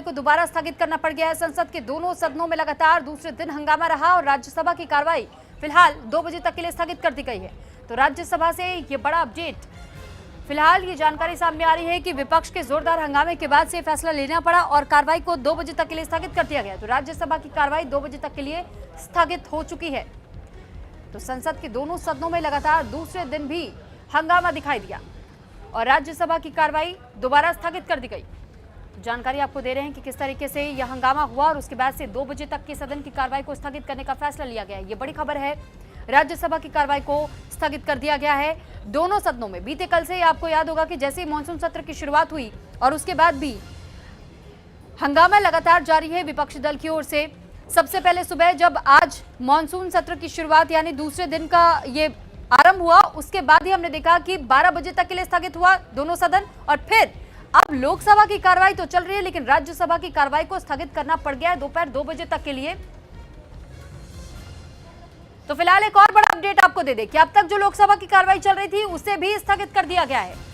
को दोबारा स्थगित करना पड़ गया है। संसद के दोनों सदनों में लगातार दूसरे दिन हंगामा रहा और राज्यसभा की कार्रवाई फिलहाल 2 बजे तक के लिए स्थगित कर दी गई है। तो राज्यसभा से ये बड़ा अपडेट, फिलहाल ये जानकारी सामने आ रही है कि विपक्ष के जोरदार हंगामे के बाद से फैसला लेना पड़ा और कार्रवाई को 2 बजे तक के लिए स्थगित कर दिया गया। तो राज्यसभा की कार्रवाई 2 बजे तक के लिए स्थगित हो चुकी है। तो संसद के दोनों सदनों में लगातार दूसरे दिन भी हंगामा दिखाई दिया और राज्यसभा की कार्रवाई दोबारा स्थगित कर दी गई। जानकारी आपको दे रहे हैं कि किस तरीके से यह हंगामा हुआ और उसके बाद से 2 बजे तक के सदन की कार्रवाई को स्थगित करने का फैसला लिया गया है। ये बड़ी खबर है, राज्यसभा की कार्रवाई को स्थगित कर दिया गया है दोनों सदनों में। बीते कल से आपको याद होगा कि जैसे ही मानसून सत्र की शुरुआत हुई और उसके बाद भी हंगामा लगातार जारी है विपक्षी दल की ओर से। सबसे पहले सुबह जब आज मानसून सत्र की शुरुआत यानी दूसरे दिन का ये आरंभ हुआ, उसके बाद ही हमने देखा कि 12 बजे तक के लिए स्थगित हुआ दोनों सदन और फिर अब लोकसभा की कार्रवाई तो चल रही है लेकिन राज्यसभा की कार्रवाई को स्थगित करना पड़ गया है दोपहर 2 बजे तक के लिए। तो फिलहाल एक और बड़ा अपडेट आपको दे दें कि अब तक जो लोकसभा की कार्रवाई चल रही थी उसे भी स्थगित कर दिया गया है।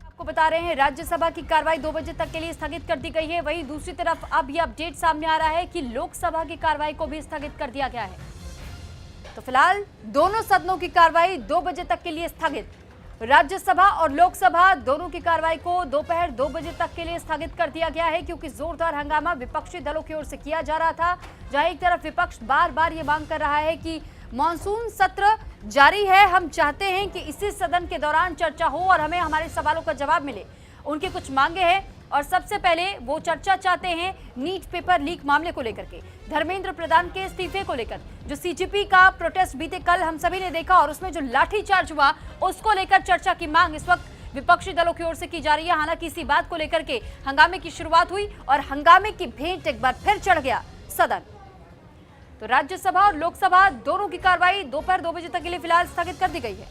आपको बता रहे हैं राज्यसभा की कार्रवाई 2 बजे तक के लिए स्थगित कर दी गई है। वहीं दूसरी तरफ अब यह अपडेट सामने आ रहा है कि लोकसभा की कार्रवाई को भी स्थगित कर दिया गया है। तो फिलहाल दोनों सदनों की कार्रवाई 2 बजे तक के लिए स्थगित। राज्यसभा और लोकसभा दोनों की कार्रवाई को दोपहर 2 बजे तक के लिए स्थगित कर दिया गया है क्योंकि जोरदार हंगामा विपक्षी दलों की ओर से किया जा रहा था। जहां एक तरफ विपक्ष बार बार ये मांग कर रहा है कि मानसून सत्र जारी है, हम चाहते हैं कि इसी सदन के दौरान चर्चा हो और हमें हमारे सवालों का जवाब मिले। उनकी कुछ मांगे हैं और सबसे पहले वो चर्चा चाहते हैं नीट पेपर लीक मामले को लेकर के, धर्मेंद्र प्रधान के इस्तीफे को लेकर, जो सीजेपी का प्रोटेस्ट बीते कल हम सभी ने देखा और उसमें जो लाठीचार्ज हुआ उसको लेकर चर्चा की मांग इस वक्त विपक्षी दलों की ओर से की जा रही है। हालांकि इसी बात को लेकर के हंगामे की शुरुआत हुई और हंगामे की भेंट एक बार फिर चढ़ गया सदन। तो राज्यसभा और लोकसभा दोनों की कार्रवाई दोपहर 2 बजे तक के लिए फिलहाल स्थगित कर दी गई है।